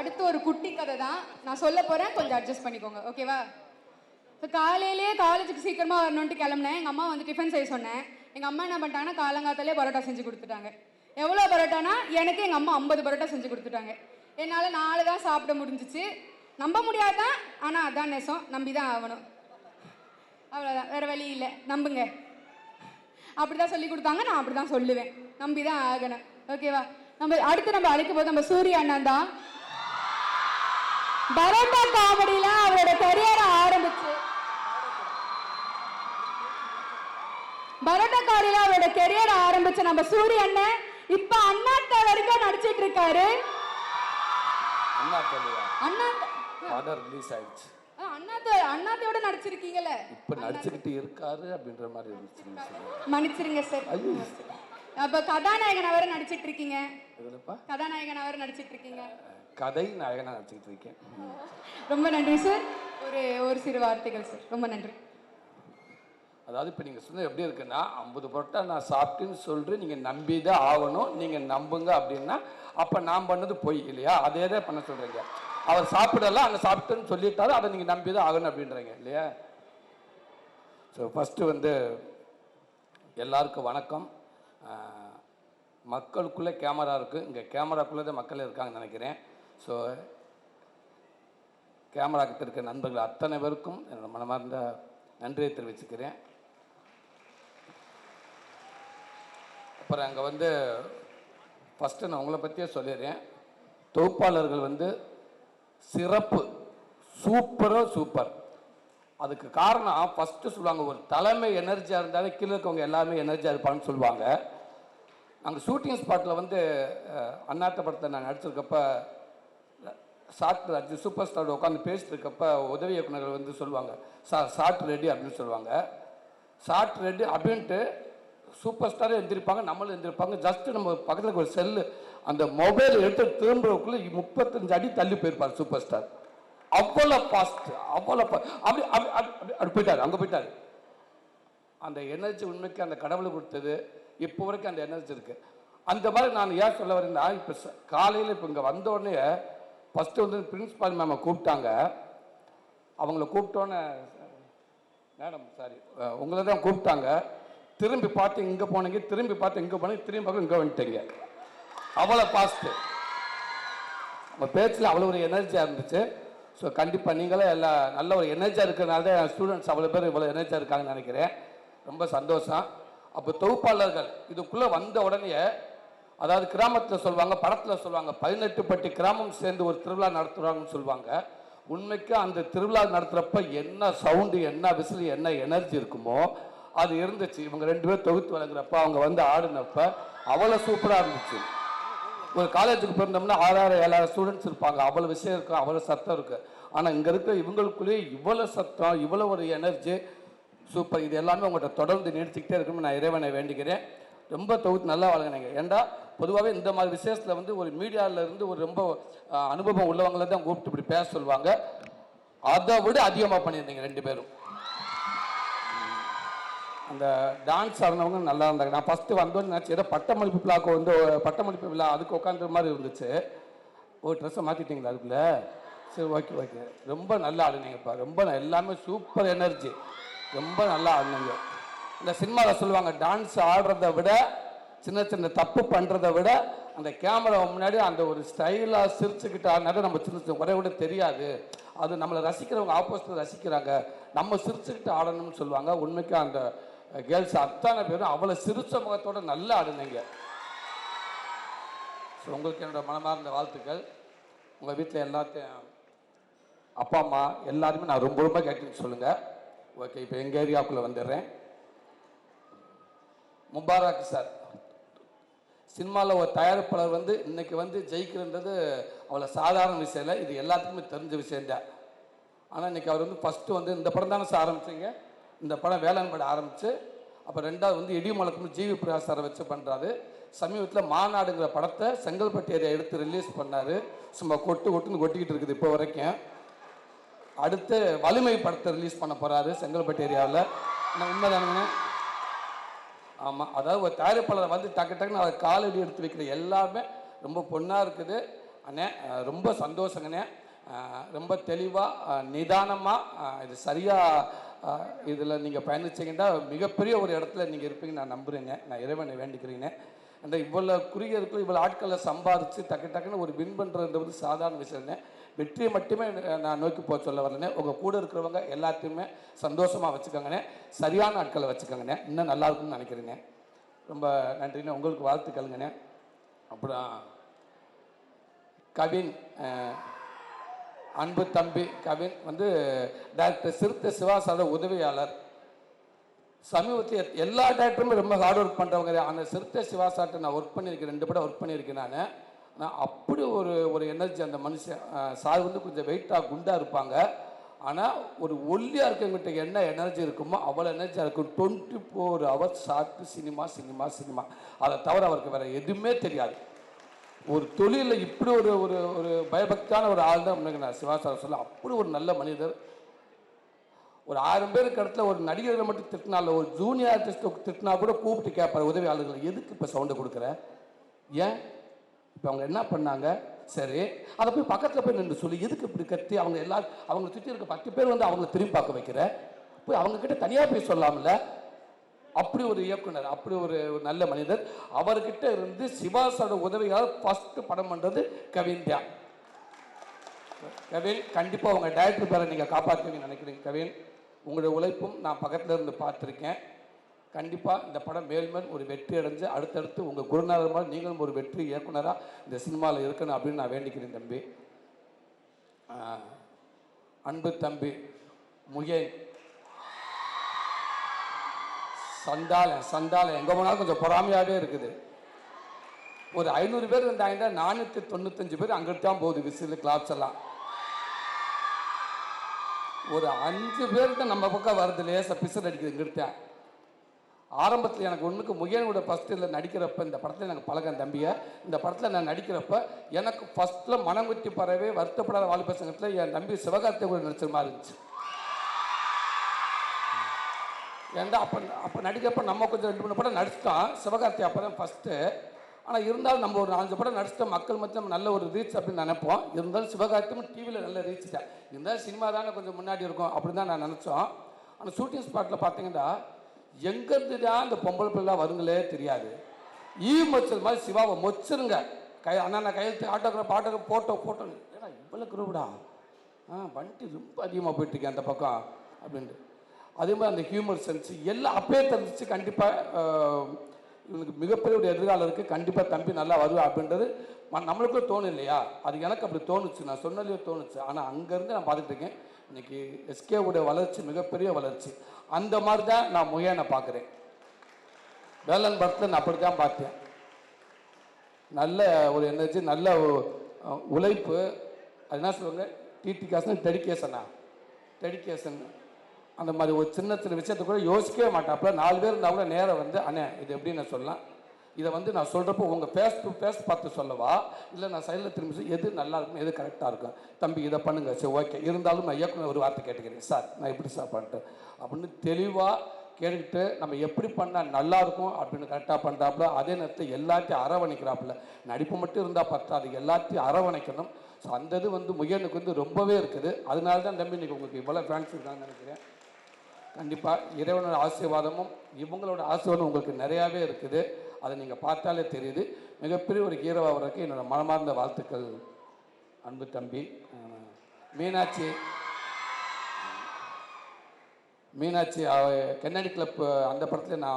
அடுத்து ஒரு குட்டி கதை தான் நான் சொல்ல போகிறேன், கொஞ்சம் அட்ஜஸ்ட் பண்ணிக்கோங்க, ஓகேவா? இப்போ காலையிலேயே காலேஜுக்கு சீக்கிரமாக வரணுன்ட்டு கிளம்புனேன். எங்கள் அம்மா வந்து டிஃபன் செய்ய சொன்னேன். எங்கள் அம்மா என்ன பண்ணிட்டாங்கன்னா காலங்காத்தாலே பரோட்டா செஞ்சு கொடுத்துட்டாங்க. எவ்வளோ பரோட்டானா எனக்கு எங்கள் அம்மா 50 பரோட்டா செஞ்சு கொடுத்துட்டாங்க. என்னால் 4 தான் சாப்பிட முடிஞ்சிச்சு. நம்ப முடியாதான், ஆனால் அதான் நெசம், நம்பி தான் ஆகணும். அவ்வளோதான், வேறு வழி இல்லை, நம்புங்க. அப்படி தான் சொல்லி கொடுத்தாங்க, நான் அப்படி தான் சொல்லுவேன், நம்பி தான் ஆகணும், ஓகேவா? அடுத்து நம்ம அழைக்கும் போது நம்ம சூரிய அண்ணன் தான். பரோட்டா காமெடியில அவரோட கரியரை ஆரம்பிச்சு நம்ம சூரிய அண்ணன் இப்ப அண்ணாத்த வரைக்கும் நடிச்சிட்டு இருக்காரு. அண்ணாத்தையோட நடிச்சிருக்கீங்கல்ல, இப்ப நடிச்சுக்கிட்டு இருக்காரு அப்படின்ற மாதிரி இருந்துச்சு. மன்னிச்சிருங்க சார். அப்ப கதாநாயகன் அவரை நடிச்சிட்டு இருக்கீங்க. கதாநாயகன் அவரை நடிச்சிட்டு இருக்கீங்க. கதை நாயகனா நடிச்சிட்டு இருக்கேன். ரொம்ப நன்றி சார். ஒரு சிறு வார்த்தைகள் சார். ரொம்ப நன்றி. அதாவது இப்போ நீங்கள் சொன்ன எப்படி இருக்குன்னா 50 பரோட்டா நான் சாப்பிட்டுன்னு சொல்லிட்டு நீங்கள் நம்பி தான் ஆகணும், நீங்கள் நம்புங்க அப்படின்னா அப்போ நான் பண்ணது பொய் இல்லையா? அதே தான் பண்ண சொல்கிறீங்க. அவர் சாப்பிடலாம், அங்கே சாப்பிட்டுன்னு சொல்லிட்டாலும் அதை நீங்கள் நம்பி தான் ஆகணும் அப்படின்றீங்க இல்லையா? ஸோ ஃபஸ்ட்டு வந்து எல்லாருக்கும் வணக்கம். மக்களுக்குள்ளே கேமரா இருக்குது, இங்கே கேமராக்குள்ளே தான் மக்கள் இருக்காங்கன்னு நினைக்கிறேன். ஸோ கேமரா கிட்ட இருக்க நண்பர்கள் அத்தனை பேருக்கும் என்னோட மனமார்ந்த நன்றியை தெரிவிச்சுக்கிறேன். அப்புறம் அங்கே வந்து ஃபஸ்ட்டு நான் உங்களை பற்றியே சொல்லிடுறேன். தொகுப்பாளர்கள் வந்து சிறப்பு, சூப்பர். அதுக்கு காரணம் ஃபஸ்ட்டு சொல்லுவாங்க, ஒரு தலைமை எனர்ஜியாக இருந்தாலே கீழே இருக்கவங்க எல்லாருமே எனர்ஜியாக இருப்பான்னு சொல்லுவாங்க. நாங்கள் ஷூட்டிங் ஸ்பாட்டில் வந்து அண்ணாத்த படத்தை நான் நடிச்சிருக்கப்ப ஷார்ட் சூப்பர் ஸ்டார் உட்காந்து பேசிட்டு இருக்கப்ப உதவி இயக்குநர்கள் வந்து சொல்லுவாங்க, ஷார்ட் ரெடி அப்படின்னு சொல்லுவாங்க. ஷார்ட் ரெடி அப்படின்ட்டு சூப்பர் ஸ்டாரே எழுந்திருப்பாங்க, நம்மளும் எழுந்திருப்பாங்க. ஜஸ்ட்டு நம்ம பக்கத்தில் ஒரு செல்லு அந்த மொபைல் எடுத்து திரும்புறதுக்குள்ளே 35 அடி தள்ளி போயிருப்பார் சூப்பர் ஸ்டார். அவ்வளோ ஃபாஸ்ட், அப்படி போயிட்டார், அங்கே போயிட்டார். அந்த எனர்ஜி உண்மைக்கு அந்த கடவுளை கொடுத்தது, இப்போ வரைக்கும் அந்த எனர்ஜி இருக்குது. அந்த மாதிரி நான் ஏன் சொல்ல வரேன்னா, இப்போ காலையில் இப்போ இங்கே வந்தோடனே ஃபஸ்ட்டு வந்து பிரின்ஸ்பால் மேமை கூப்பிட்டாங்க. அவங்கள கூப்பிட்டோன்னே மேடம் சாரி உங்களை தான் கூப்பிட்டாங்க. திரும்பி பார்த்து இங்கே போனீங்க, திரும்பி பார்த்து இங்கே போனீங்க, திரும்பி பார்த்து இங்கே வந்துட்டீங்க. அவ்வளோ ஃபாஸ்ட்டு, நம்ம பேச்சில் அவ்வளோ ஒரு எனர்ஜியாக இருந்துச்சு. ஸோ கண்டிப்பாக நீங்களே எல்லாம் நல்ல ஒரு எனர்ஜியாக இருக்கிறனால தான் ஸ்டூடெண்ட்ஸ் அவ்வளோ பேர் இவ்வளோ எனர்ஜியாக இருக்காங்கன்னு நினைக்கிறேன். ரொம்ப சந்தோஷம். அப்போ தொகுப்பாளர்கள் இதுக்குள்ளே வந்த உடனே, அதாவது கிராமத்தில் சொல்லுவாங்க, படத்தில் சொல்லுவாங்க, 18 பட்டி கிராமம் சேர்ந்து ஒரு திருவிழா நடத்துகிறாங்கன்னு சொல்லுவாங்க. உண்மைக்கு அந்த திருவிழா நடத்துகிறப்ப என்ன சவுண்டு, என்ன விசில், என்ன எனர்ஜி இருக்குமோ அது இருந்துச்சு. இவங்க 2 பேர் தொகுத்து வழங்குறப்ப, அவங்க வந்து ஆடினப்ப அவ்வளோ சூப்பராக இருந்துச்சு. ஒரு காலேஜுக்கு போயிருந்தோம்னா 6,000-7,000 ஸ்டூடெண்ட்ஸ் இருப்பாங்க, அவ்வளோ விஷயம் இருக்கும், அவ்வளோ சத்தம் இருக்குது. ஆனால் இங்கே இருக்கிற இவங்களுக்குள்ளேயே இவ்வளோ சத்தம், இவ்வளோ ஒரு எனர்ஜி, சூப்பர். இது எல்லாமே உங்கள்கிட்ட தொடர்ந்து நீடிச்சுக்கிட்டே இருக்குன்னு நான் இறைவனை வேண்டிக்கிறேன். ரொம்ப தொகுத்து நல்லா வழங்கினீங்க. ஏண்டா பொதுவாகவே இந்த மாதிரி விசேஷத்தில் வந்து ஒரு மீடியாவில் இருந்து ஒரு ரொம்ப அனுபவம் உள்ளவங்களை தான் கூப்பிட்டு இப்படி பேச சொல்லுவாங்க. அதை விட அதிகமாக பண்ணியிருந்தீங்க 2 பேரும். அந்த டான்ஸ் ஆடினவங்க நல்லா இருந்தாங்க. நான் ஃபஸ்ட்டு வந்தோன்னு நினச்சி ஏதோ பட்டமளிப்பு விழாக்கு வந்து பட்டமளிப்பு விழா அதுக்கு உட்காந்துற மாதிரி இருந்துச்சு. ஒரு ட்ரெஸ்ஸை மாற்றிட்டீங்களா அதுக்குள்ளே? சரி, ஓகே. ரொம்ப நல்லா ஆடினீங்கப்பா, ரொம்ப எல்லாமே சூப்பர் எனர்ஜி, ரொம்ப நல்லா ஆடினீங்க. இந்த சினிமாவில் சொல்லுவாங்க, டான்ஸ் ஆடுறத விட சின்ன தப்பு பண்ணுறதை விட அந்த கேமரா முன்னாடி அந்த ஒரு ஸ்டைலாக சிரிச்சுக்கிட்டு ஆடினாலும் நம்ம சின்ன குறைய விட தெரியாது. அது நம்மளை ரசிக்கிறவங்க ஆப்போசிட்டில் ரசிக்கிறாங்க, நம்ம சிரிச்சுக்கிட்டு ஆடணும்னு சொல்லுவாங்க. உண்மைக்கு அந்த கேர்ள்ஸ் அத்தனை பேரும் அவ்வளோ சிரிச்ச முகத்தோடு நல்லா ஆடுனீங்க. ஸோ உங்களுக்கு என்னோடய மனமார்ந்த வாழ்த்துக்கள். உங்கள் வீட்டில் எல்லாத்தையும் அப்பா அம்மா எல்லாருமே நான் ரொம்ப கேட்டுன்னு சொல்லுங்கள். ஓகே, இப்போ எங்கள் ஏரியாவுக்குள்ளே வந்துடுறேன். முபாரக் சார், சினிமாவில் ஒரு தயாரிப்பாளர் வந்து இன்றைக்கி வந்து ஜெயிக்கிறன்றது அவ்வளோ சாதாரண விஷயம் இல்லை, இது எல்லாத்துக்குமே தெரிஞ்ச விஷயந்தான். ஆனால் இன்றைக்கி அவர் வந்து ஃபஸ்ட்டு வந்து இந்த படம் தானே சார் ஆரம்பிச்சிங்க, இந்த படம் வேளாண்மையோட ஆரம்பித்து, அப்போ 2வது வந்து இடி முழக்கம் ஜிவி பிரகாஷ் சாரை வச்சு பண்ணுறாரு. சமீபத்தில் மாநாடுங்கிற படத்தை செங்கல்பட்டு ஏரியா எடுத்து ரிலீஸ் பண்ணார். சும்மா கொட்டுன்னு கொட்டிக்கிட்டு இருக்குது இப்போ வரைக்கும். அடுத்து வலிமை படத்தை ரிலீஸ் பண்ண போகிறாரு செங்கல்பட்டு ஏரியாவில். உண்மைதானுங்க? ஆமாம், அதாவது ஒரு தயாரிப்பாளரை வந்து டக்குன்னு அவர் காலடி எடுத்து வைக்கிற எல்லாமே ரொம்ப பொண்ணாக இருக்குது. அண்ணே ரொம்ப சந்தோஷங்கண்ணே. ரொம்ப தெளிவாக நிதானமாக இது சரியாக இதில் நீங்கள் பயணிச்சிங்கன்னா மிகப்பெரிய ஒரு இடத்துல நீங்கள் இருப்பீங்க நான் நம்புகிறேங்க. நான் இறைவனை வேண்டிக்கிறீங்க. அந்த இவ்வளோ குறுகிய இருக்கும் இவ்வளோ ஆட்களை சம்பாதிச்சு டக்குன்னு ஒரு வின் பண்ணுறது சாதாரண விஷயம்னே. வெற்றியை மட்டுமே நான் நோக்கி போக சொல்ல வரலனே. உங்கள் கூட இருக்கிறவங்க எல்லாத்தையுமே சந்தோஷமாக வச்சுக்கோங்கண்ணே. சரியான ஆட்களை வச்சுக்கோங்கண்ணே. இன்னும் நல்லா இருக்கும்னு நினைக்கிறேங்க. ரொம்ப நன்றிண்ணே. உங்களுக்கு வாழ்த்துக்கள்ங்கண்ணே. அப்புறம் கவின், அன்பு தம்பி கவின் வந்து டாக்டர் சிறுத்தை சிவாசாரோட உதவியாளர். சமீபத்தில் எல்லா டேரக்டருமே ரொம்ப ஹார்ட் ஒர்க் பண்ணுறவங்க. அந்த சிறுத்தை சிவாசார்ட்ட நான் ஒர்க் பண்ணியிருக்கேன், 2 படம் ஒர்க் பண்ணியிருக்கேன். நான் அப்படி ஒரு எனர்ஜி அந்த மனுஷன். சார் வந்து கொஞ்சம் வெயிட்டாக குண்டாக இருப்பாங்க, ஆனால் ஒரு ஒல்லியாக இருக்கவங்கிட்ட என்ன எனர்ஜி இருக்குமோ அவ்வளோ எனர்ஜியாக இருக்கும். 24 hours short cinema cinema cinema. அதை தவிர அவருக்கு வேறு எதுவுமே தெரியாது. ஒரு தொழிலில் இப்படி ஒரு பயபக்தியான ஒரு ஆள் தான் முன்னாடி நான் சிவாசார் சொல்ல. அப்படி ஒரு நல்ல மனிதர். ஒரு 1000 பேருக்கு இடத்துல ஒரு நடிகர்களை மட்டும் திட்டினால ஒரு ஜூனியர் ஆர்டிஸ்ட்டை திட்டினா கூட கூப்பிட்டு கேட்பார் உதவியாளர்கள், எதுக்கு இப்போ சவுண்டை கொடுக்குற, ஏன் இப்போ அவங்க என்ன பண்ணாங்க, சரி அதை போய் பக்கத்தில் போய் நின்று சொல்லி எதுக்கு இப்படி கத்தி அவங்க எல்லாரும் அவங்க சுற்றி இருக்க 10 பேர் வந்து அவங்கள திரும்பி பார்க்க வைக்கிற, போய் அவங்கக்கிட்ட தனியாக போய் சொல்லாமல. அப்படி ஒரு இயக்குனர், அப்படி ஒரு நல்ல மனிதர். அவர்கிட்ட இருந்து சிவாசோட உதவியாளர் ஃபஸ்ட்டு படம் பண்ணுறது கவின் தான். கவின் கண்டிப்பாக உங்கள் டைரக்டர் பேரை நீங்கள் காப்பாற்றுவீங்கன்னு நினைக்கிறீங்க. கவின் உங்களுடைய உழைப்பும் நான் பக்கத்தில் இருந்து பார்த்துருக்கேன். கண்டிப்பாக இந்த படம் மேல்மேல் ஒரு வெற்றி அடைஞ்சு அடுத்தடுத்து உங்கள் குருநாதர் மாதிரி நீங்களும் ஒரு வெற்றி இயக்குனராக இந்த சினிமாவில் இருக்கணும் அப்படின்னு நான் வேண்டிக்கிறேன் தம்பி. அன்பு தம்பி முகேன், சண்டாளன் எங்கே போனாலும் கொஞ்சம் பொறாமையாகவே இருக்குது. ஒரு 500 பேர் இருந்தாங்கன்னா 495 பேர் அங்கிட்டு தான் போகுது விசில் கிளாப்ஸ் எல்லாம். ஒரு 5 பேருக்கு நம்ம பக்கம் வருது லேசாக பிசல் அடிக்குது இங்கிட்ட. ஆரம்பத்தில் எனக்கு ஒன்றுக்கு முகேனோட ஃபஸ்ட்டில் நடிக்கிறப்ப இந்த படத்தில் எனக்கு பழக தம்பியை இந்த படத்தில் நான் நடிக்கிறப்ப எனக்கு ஃபஸ்ட்டில் மனங்குத்தி பறவை வருத்தப்படாத வாலிப சங்கத்தில் என் தம்பி சிவகார்த்திகை கூட நடிச்ச மாதிரி இருந்துச்சு. ஏன்டா அப்போ நடிக்கிறப்ப நம்ம கொஞ்சம் 2-3 படம் நடிச்சிட்டோம். சிவகார்த்திகை அப்போ தான் ஃபஸ்ட்டு. ஆனால் இருந்தாலும் நம்ம ஒரு 4 படம் நடிச்சிட்டோம், மக்கள் மத்திய நம்ம நல்ல ஒரு ரீச் அப்படின்னு நினைப்போம். இருந்தாலும் சிவகார்த்தியும் டிவியில் நல்ல ரீச் தான். இருந்தாலும் சினிமா தானே கொஞ்சம் முன்னாடி இருக்கும் அப்படின்னு தான் நான் நினச்சோம். ஆனால் ஷூட்டிங் ஸ்பாட்டில் பார்த்தீங்கன்னா எங்கேருந்து தான் இந்த பொம்பளை பிள்ளை வருங்களே தெரியாது. மொச்சல் மாதிரி சிவாவை மொச்சிருங்க அண்ணா கையெழுத்து ஆட்டோகிராஃப் ஃபோட்டோ ஏன்னா இவ்வளோ குரூடா வண்டி ரொம்ப அதிகமாக போயிட்டுருக்கேன் அந்த பக்கம் அப்படின்ட்டு. அதே மாதிரி அந்த ஹியூமர் சென்ஸ் எல்லாம் அப்பயே தெரிஞ்சிச்சு. கண்டிப்பாக இவனுக்கு மிகப்பெரிய ஒரு எதிர்காலம் இருக்குது, கண்டிப்பாக தம்பி நல்லா வருவா அப்படின்றது நம்மளுக்குள்ள தோணும் இல்லையா. அது எனக்கு அப்படி தோணுச்சு, நான் சொன்னலையோ தோணுச்சு. ஆனால் அங்கேருந்து நான் பார்த்துட்டு இருக்கேன். இன்றைக்கி எஸ்கேவுடைய வளர்ச்சி மிகப்பெரிய வளர்ச்சி. அந்த மாதிரி தான் நான் முயனை பார்க்குறேன். வேலன் படத்தில் நான் அப்படி தான் பார்த்தேன். நல்ல ஒரு எனர்ஜி, நல்ல உழைப்பு. அது என்ன சொல்லுவாங்க, டிடிகேஷன் டெடிகேஷன் அந்த மாதிரி ஒரு சின்ன விஷயத்தை கூட யோசிக்கவே மாட்டாப்புல. 4 பேர் இருந்தால் கூட நேரம் வந்து அண்ணே இது எப்படி நான் சொல்லலாம், இதை வந்து நான் சொல்கிறப்போ உங்கள் ஃபேஸ் டு ஃபேஸ் பார்த்து சொல்லவா, இல்லை நான் சைடில் திரும்பி எது நல்லா இருக்கும் எது கரெக்டாக இருக்கும், தம்பி இதை பண்ணுங்க, சரி ஓகே, இருந்தாலும் நான் இயக்குனர் ஒரு வார்த்தை கேட்டுக்கிறேன் சார், நான் எப்படி சார் பண்ணிட்டேன் அப்படின்னு தெளிவாக கேட்டுக்கிட்டு நம்ம எப்படி பண்ணால் நல்லாயிருக்கும் அப்படின்னு கரெக்டாக பண்ணுறாப்புல. அதே நேரத்தில் எல்லாத்தையும் அரவணைக்கிறாப்புல. நடிப்பு மட்டும் இருந்தால் பத்தாது, எல்லாத்தையும் அரவணைக்கணும். ஸோ அந்த இது வந்து முயனுக்கு வந்து ரொம்பவே இருக்குது. அதனால தான் தம்பி இன்றைக்கி உங்களுக்கு இவ்வளோ ஃபேன்ஸ் இருக்காங்கன்னு நினைக்கிறேன். கண்டிப்பாக இறைவனோட ஆசீர்வாதமும் இவங்களோட ஆசீர்வாதம் உங்களுக்கு நிறையாவே இருக்குது. அதை நீங்கள் பார்த்தாலே தெரியுது. மிகப்பெரிய ஒரு ஹீரோவாக வரக்கு என்னோடய மனமார்ந்த வாழ்த்துக்கள் அன்பு தம்பி. மீனாட்சி கண்ணாடி கிளப் அந்த படத்தில்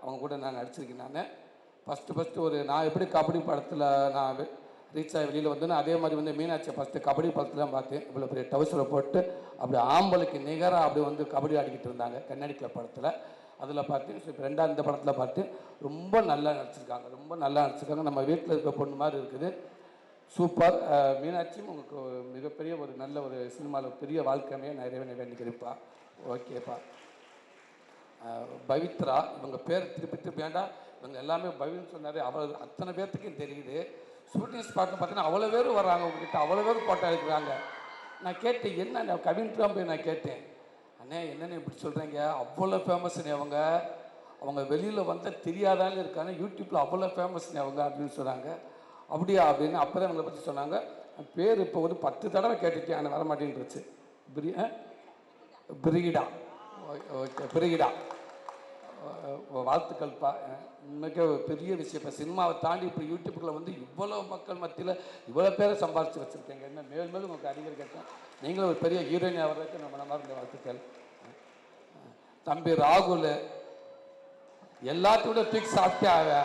அவங்க கூட நான் நடிச்சிருக்கேன். நான் ஃபஸ்ட்டு ஒரு நான் எப்படி கபடி படத்தில் நான் ரீச் ஆகி வெளியில் வந்தேன்னா அதே மாதிரி வந்து மீனாட்சியை ஃபஸ்ட்டு கபடி படத்தில் தான் பார்த்தேன். இவ்வளோ பெரிய டவுசரை போட்டு அப்படி ஆம்பளுக்கு நிகராக அப்படி வந்து கபடி ஆடிக்கிட்டு இருந்தாங்க கண்ணாடி கிளப் படத்தில். அதில் பார்த்தேன். ஸோ இப்போ 2ஆவது இந்த படத்தில் பார்த்து ரொம்ப நல்லா நடிச்சிருக்காங்க. நம்ம வீட்டில் இருக்க பொண்ணு மாதிரி இருக்குது. சூப்பர். மீனாட்சியும் உங்களுக்கு மிகப்பெரிய ஒரு நல்ல ஒரு சினிமாவில் பெரிய வாழ்க்கையே நான் இறைவனை வேண்டிக்கிறேன்ப்பா. ஓகேப்பா. பவித்ரா, இவங்க பேர் திருப்பி வேண்டாம், இவங்க எல்லாமே பவின்னு சொன்னார். அவ்வளோ அத்தனை பேர்த்துக்கும் தெரியுது. ஷூட்டிங் ஸ்பாட்டில் பார்த்தீங்கன்னா அவ்வளோ பேர் வர்றாங்க உங்ககிட்ட, அவ்வளோ பேர் போட்டோ எடுக்கிறாங்க. நான் கேட்டேன் என்ன கவின்ட்ராம் போய் நான் கேட்டேன், அண்ணே என்னென்ன இப்படி சொல்கிறீங்க, அவ்வளோ ஃபேமஸ்னே அவங்க வெளியில் வந்தால் தெரியாதாலும் இருக்காங்க, யூடியூப்பில் அவ்வளோ ஃபேமஸ்னே அவங்க அப்படின்னு சொன்னாங்க. அப்படியா அப்படின்னு அப்போ தான் அவங்களை பற்றி சொன்னாங்க. பேர் இப்போ ஒரு 10 தடவை கேட்டுட்டேன், ஆனால் வர மாட்டேன்ருச்சு. பிரிகிடா. ஓகே, பிரிகிடா. வாழ்த்துக்கள்ப்பா. உண்மைக்கே ஒரு பெரிய விஷயம். இப்போ சினிமாவை தாண்டி இப்போ யூடியூப்புக்குள்ள வந்து இவ்வளோ மக்கள் மத்தியில் இவ்வளோ பேரை சம்பாதிச்சு வச்சுருக்கீங்க. என்ன மேலும் மேலும் உங்களுக்கு அதிகம் கேட்டேன். நீங்களும் ஒரு பெரிய ஹீரோயின் ஆகிறதுக்கு நம்ம மனமாக இருந்த வாழ்த்துக்கள். தம்பி ராகுல் எல்லாத்தையும் தூக்கி சாப்பிட்டே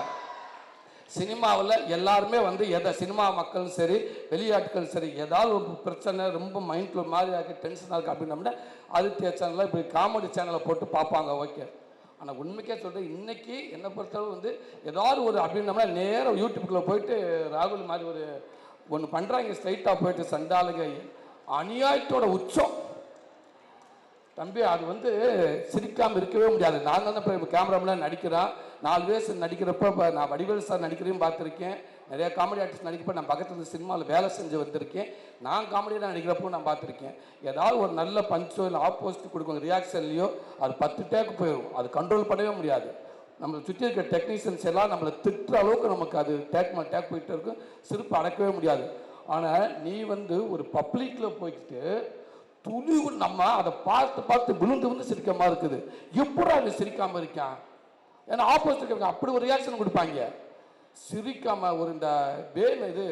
சினிமாவில் எல்லாருமே வந்து சினிமா மக்களும் சரி வெளியாட்களும் சரி ஏதாவது ஒரு பிரச்சனை ரொம்ப மைண்டில் ஒரு மாதிரி ஆகி டென்ஷனாக இருக்குது அப்படின்னா ஆதித்யா சேனலில் இப்படி காமெடி சேனலை போட்டு பார்ப்பாங்க. ஓகே, ஆனால் உண்மைக்கே சொல்கிறேன், இன்றைக்கி என்னை பொறுத்தளவு வந்து ஏதாவது ஒரு அப்படின்னம்னா நேராக யூடியூப்புக்குள்ளே போயிட்டு ராகுல் மாதிரி ஒன்று பண்ணுறாங்க. ஸ்ட்ரைட்டாக போயிட்டு சண்டாளுங்க அநியாயத்தோட உச்சம். தம்பி அது வந்து சிரிக்காமல் இருக்கவே முடியாது. நான் தான் இப்போ கேமராமெலாம் நடிக்கிறேன். 4 பேர் நடிக்கிறப்ப இப்போ நான் வடிவேல் சார் நடிக்கிறதையும் பார்த்துருக்கேன். நிறையா காமெடி ஆர்டிஸ்ட் நடிக்கிறப்ப நான் பக்கத்தில் சினிமாவில் வேலை செஞ்சு வந்திருக்கேன். நான் காமெடியாக நடிக்கிறப்போ நான் பார்த்துருக்கேன். ஏதாவது ஒரு நல்ல பஞ்சோ இல்லை ஆப்போசிட் கொடுக்குங்க ரியாக்ஷன்லையோ அது 10 டேக்கு போயிடும். அது கண்ட்ரோல் பண்ணவே முடியாது. நம்மளை சுற்றி இருக்கிற டெக்னீஷியன்ஸ் எல்லாம் நம்மளை திட்டுற அளவுக்கு நமக்கு அது டேக் போயிட்டு இருக்கும். சிரிப்பு அடக்கவே முடியாது. ஆனால் நீ வந்து ஒரு பப்ளிக்கில் போய்கிட்டு துணிவு நம்ம அதை பார்த்து விழுந்து சிரிக்க மாதிரி இருக்குது. எப்படா அது சிரிக்காமல் இருக்கான்? ஏன்னா ஆப்போசிட் அப்படி ஒரு ரியாக்ஷன் கொடுப்பாங்க. சிரிக்காமல் ஒரு இந்த இது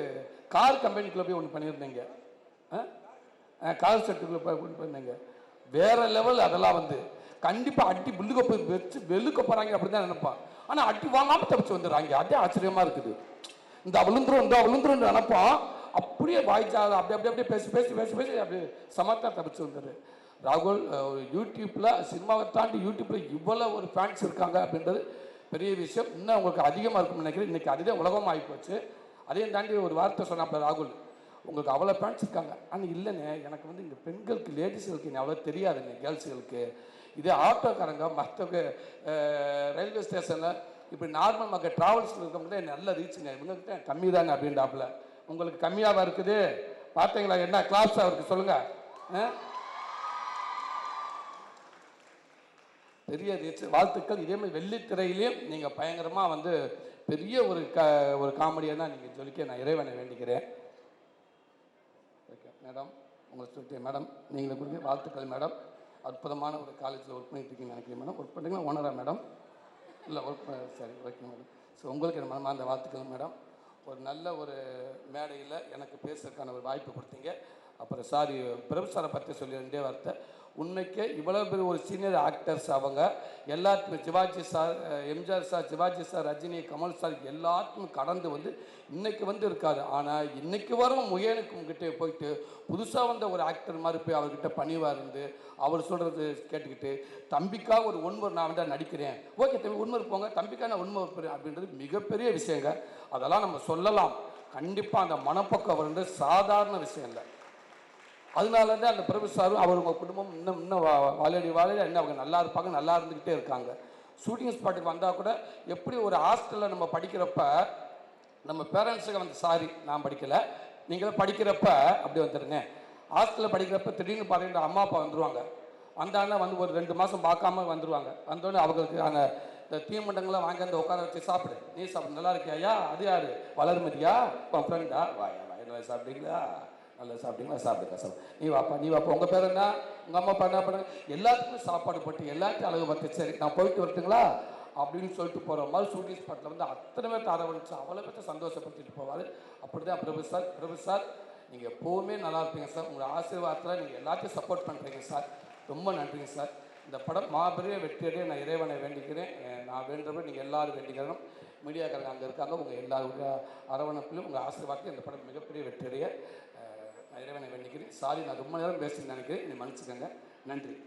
கார் கம்பெனிக்குள்ளே போய் ஒன்று பண்ணியிருந்தீங்க. கார் செட்டுக்குள்ளே போய் ஒன்று பண்ணியிருந்தீங்க. வேற லெவல். அதெல்லாம் வந்து கண்டிப்பாக அடி புல்லுக்க போய் வச்சு வெளுக்க போகிறாங்க அப்படின்னு தான் நினைப்பான். ஆனால் அடி வாங்காமல் தப்பிச்சு வந்துடுறாங்க. அதே ஆச்சரியமாக இருக்குது. இந்த விழுந்துரும் நினைப்பான். அப்படியே வாய்ச்சாது அப்படியே பேசி அப்படி சமத்தா தப்பிச்சு வந்துடு. ராகுல் யூடியூப்பில் சினிமாவை தாண்டி யூடியூப்பில் இவ்வளோ ஒரு ஃபேன்ஸ் இருக்காங்க அப்படின்றது பெரிய விஷயம். இன்னும் உங்களுக்கு அதிகமாக இருக்கும்னு நினைக்கிறேன். இன்றைக்கி அதுவே உலகமாக ஆகிப்போச்சு. அதையும் தாண்டி ஒரு வார்த்தை சொன்னாப்ப ராகுல், உங்களுக்கு அவ்வளோ ஃபேன்ஸ் இருக்காங்க. ஆனால் இல்லைண்ணே, எனக்கு வந்து இங்கே பெண்களுக்கு லேடிஸுகளுக்கு இன்னும் அவ்வளோ தெரியாதுங்க. கேர்ள்ஸுகளுக்கு இதே ஆட்டோக்காரங்க மற்ற ரயில்வே ஸ்டேஷனில் இப்படி நார்மல் மக்கள் ட்ராவல்ஸில் இருக்கவங்க நல்ல ரீச்சுங்க. இவங்ககிட்ட கம்மி தாங்க அப்படின்றாப்புல. உங்களுக்கு கம்மியாக இருக்குது பார்த்தீங்களா? என்ன கிளாஸாக இருக்குது சொல்லுங்கள். பெரிய ரீச். வாழ்த்துக்கள். இதே மாதிரி வெள்ளித்திரையிலையும் நீங்கள் பயங்கரமாக வந்து பெரிய ஒரு காமெடியாக தான் நீங்கள் சொல்லிக்க நான் இறைவனை வேண்டிக்கிறேன். ஓகே மேடம், உங்களை சொல்லிட்டேன் மேடம். நீங்களும் கொடுங்க வாழ்த்துக்கள் மேடம். அற்புதமான ஒரு காலேஜில் ஒர்க் பண்ணிட்டு இருக்கீங்கன்னு நினைக்கிறேன் மேடம். ஒர்க் பண்ணுறீங்களா ஓனரா மேடம்? இல்லை சரி ஓகே மேடம். ஸோ உங்களுக்கு என்ன மனமார்ந்த வாழ்த்துக்கள் மேடம். ஒரு நல்ல ஒரு மேடையில் எனக்கு பேசுறதுக்கான ஒரு வாய்ப்பு கொடுத்தீங்க. அப்புறம் பிரபு சாரை பற்றி சொல்லி 2 வார்த்தை. உண்மைக்கே இவ்வளோ பெரிய ஒரு சீனியர் ஆக்டர்ஸ் அவங்க எல்லாத்துக்குமே Sivaji sir, MGR sir, Sivaji sir, Rajini, Kamal sir எல்லாத்துக்கும் கடந்து வந்து இன்றைக்கி வந்து இருக்காரு. ஆனால் இன்றைக்கி வரும் முயலுக்கு போயிட்டு புதுசாக வந்த ஒரு ஆக்டர் மாதிரி போய் அவர்கிட்ட பணிவாக இருந்து அவர் சொல்கிறது கேட்டுக்கிட்டு தம்பிக்காக ஒரு ஒன்வர் நான் வந்து நடிக்கிறேன். ஓகே தம்பி ஒன்வர் போங்க, தம்பிக்காக நான் ஒன்வர் போகிறேன் அப்படின்றது மிகப்பெரிய விஷயங்க. அதெல்லாம் நம்ம சொல்லலாம். கண்டிப்பாக அந்த மனப்பக்கம் வந்து சாதாரண விஷயம் இல்லை. அதனால தான் அந்த பிரபு சாரும் அவங்க குடும்பம் இன்னும் வாழடி இன்னும் அவங்க நல்லா இருப்பாங்க, நல்லா இருந்துக்கிட்டே இருக்காங்க. ஷூட்டிங் ஸ்பாட்டுக்கு வந்தால் கூட எப்படி ஒரு ஹாஸ்டலில் நம்ம படிக்கிறப்ப நம்ம பேரண்ட்ஸுக்கு வந்து சாரி நான் படிக்கலை, நீங்களும் படிக்கிறப்ப அப்படி வந்துடுங்க. ஹாஸ்டலில் படிக்கிறப்ப திடீர்னு பார்த்தீங்கன்னா அம்மா அப்பா வந்துடுவாங்க. வந்தாங்கன்னா வந்து ஒரு 2 மாதம் பார்க்காம வந்துடுவாங்க. வந்தோடனே அவங்களுக்கு அந்த இந்த தீமண்டங்கள்லாம் வாங்கி அந்த உட்கார வச்சு சாப்பிடு, நீ சாப்பிடு, நல்லா இருக்கியா, அது யார் வளர்மதியா, உன் ஃப்ரெண்டா, என்ன சாப்பிட்டீங்களா, நல்லா சாப்பிட்டீங்களா, சாப்பிடுங்க நீ வாப்பா உங்கள் பேர் என்ன, உங்கள் அம்மா அப்பா என்ன பண்ணுங்க, எல்லாத்துக்குமே சாப்பாடு போட்டு எல்லாத்தையும் அழகு பார்த்து சரி நான் போயிட்டு வரட்டுங்களா அப்படின்னு சொல்லிட்டு போகிற மாதிரி ஷூட்டிங் ஸ்பாட்டில் வந்து அத்தனை பேர் அரவணைச்சு அவ்வளோ பேர்த்த சந்தோஷப்படுத்திட்டு போவார். அப்படி தான் பிரபு சார் நீங்கள் எப்போவுமே நல்லா இருப்பீங்க சார். உங்கள் ஆசீர்வாதத்தில் நீங்கள் எல்லாத்தையும் சப்போர்ட் பண்ணுறீங்க சார். ரொம்ப நன்றிங்க சார். இந்த படம் மாபெரிய வெற்றியடைய நான் இறைவனை வேண்டிக்கிறேன். நான் வேண்டப்ப நீங்கள் எல்லோரும் வேண்டிக்கிறோம். மீடியாக்காரங்க அங்கே இருக்காங்க. உங்கள் எல்லாருடைய அரவணைப்பிலும் உங்கள் ஆசீர்வாதத்தில் இந்த படம் மிகப்பெரிய வெற்றியடைய நான் இறைவனை வேண்டிக்கிறேன். சாரி நான் ரொம்ப நேரம் பேசுன்னு நினைக்கிறேன், நீ மன்னிச்சுக்கோங்க. நன்றி.